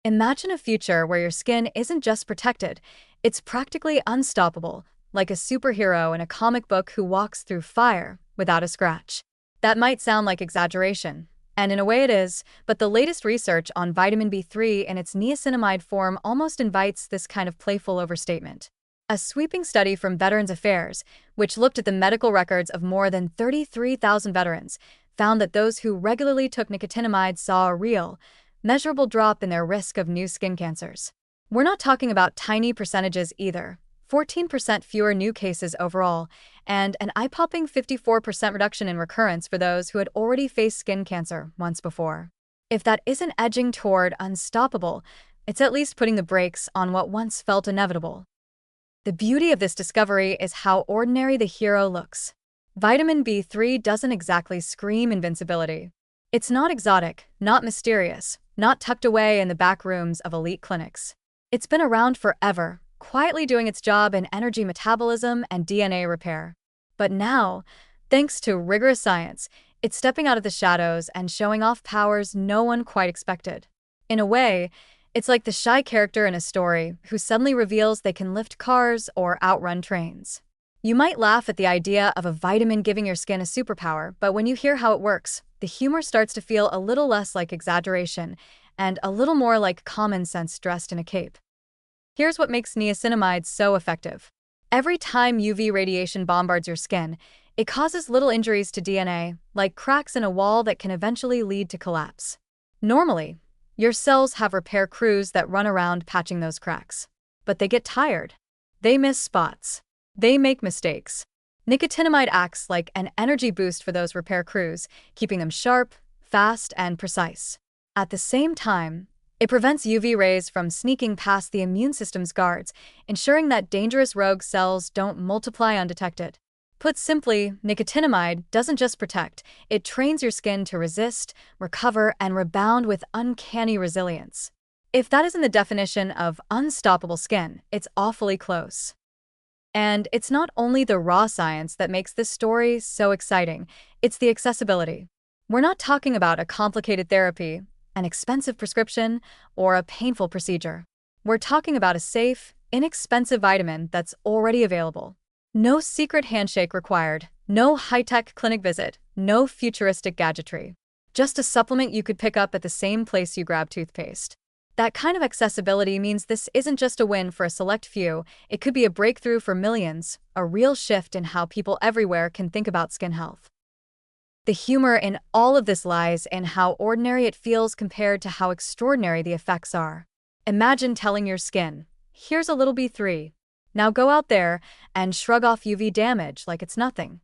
Imagine a future where your skin isn't just protected, it's practically unstoppable, like a superhero in a comic book who walks through fire without a scratch. That might sound like exaggeration, and in a way it is, but the latest research on vitamin B3 in its niacinamide form almost invites this kind of playful overstatement. A sweeping study from Veterans Affairs, which looked at the medical records of more than 33,000 veterans, found that those who regularly took nicotinamide saw a real, measurable drop in their risk of new skin cancers. We're not talking about tiny percentages either. 14% fewer new cases overall, and an eye-popping 54% reduction in recurrence for those who had already faced skin cancer once before. If that isn't edging toward unstoppable, it's at least putting the brakes on what once felt inevitable. The beauty of this discovery is how ordinary the hero looks. Vitamin B3 doesn't exactly scream invincibility. It's not exotic, not mysterious, not tucked away in the back rooms of elite clinics. It's been around forever, quietly doing its job in energy metabolism and DNA repair. But now, thanks to rigorous science, it's stepping out of the shadows and showing off powers no one quite expected. In a way, it's like the shy character in a story who suddenly reveals they can lift cars or outrun trains. You might laugh at the idea of a vitamin giving your skin a superpower, but when you hear how it works, the humor starts to feel a little less like exaggeration and a little more like common sense dressed in a cape. Here's what makes niacinamide so effective. Every time UV radiation bombards your skin, it causes little injuries to DNA, like cracks in a wall that can eventually lead to collapse. Normally, your cells have repair crews that run around patching those cracks. But they get tired. They miss spots. They make mistakes. Nicotinamide acts like an energy boost for those repair crews, keeping them sharp, fast, and precise. At the same time, it prevents UV rays from sneaking past the immune system's guards, ensuring that dangerous rogue cells don't multiply undetected. Put simply, nicotinamide doesn't just protect, it trains your skin to resist, recover, and rebound with uncanny resilience. If that isn't the definition of unstoppable skin, it's awfully close. And it's not only the raw science that makes this story so exciting, it's the accessibility. We're not talking about a complicated therapy, an expensive prescription, or a painful procedure. We're talking about a safe, inexpensive vitamin that's already available. No secret handshake required, no high-tech clinic visit, no futuristic gadgetry. Just a supplement you could pick up at the same place you grab toothpaste. That kind of accessibility means this isn't just a win for a select few, it could be a breakthrough for millions, a real shift in how people everywhere can think about skin health. The humor in all of this lies in how ordinary it feels compared to how extraordinary the effects are. Imagine telling your skin, "Here's a little B3. Now go out there and shrug off UV damage like it's nothing."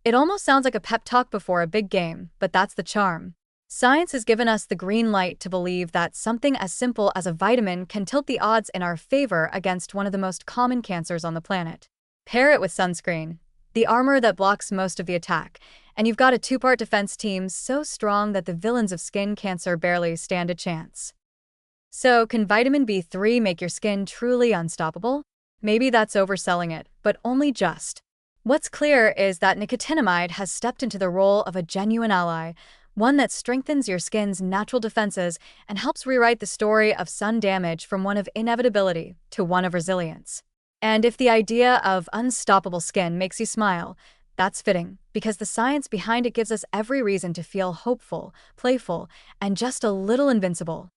It almost sounds like a pep talk before a big game, but that's the charm. Science has given us the green light to believe that something as simple as a vitamin can tilt the odds in our favor against one of the most common cancers on the planet. Pair it with sunscreen, the armor that blocks most of the attack, and you've got a two-part defense team so strong that the villains of skin cancer barely stand a chance. So, can vitamin B3 make your skin truly unstoppable? Maybe that's overselling it, but only just. What's clear is that nicotinamide has stepped into the role of a genuine ally, one that strengthens your skin's natural defenses and helps rewrite the story of sun damage from one of inevitability to one of resilience. And if the idea of unstoppable skin makes you smile, that's fitting, because the science behind it gives us every reason to feel hopeful, playful, and just a little invincible.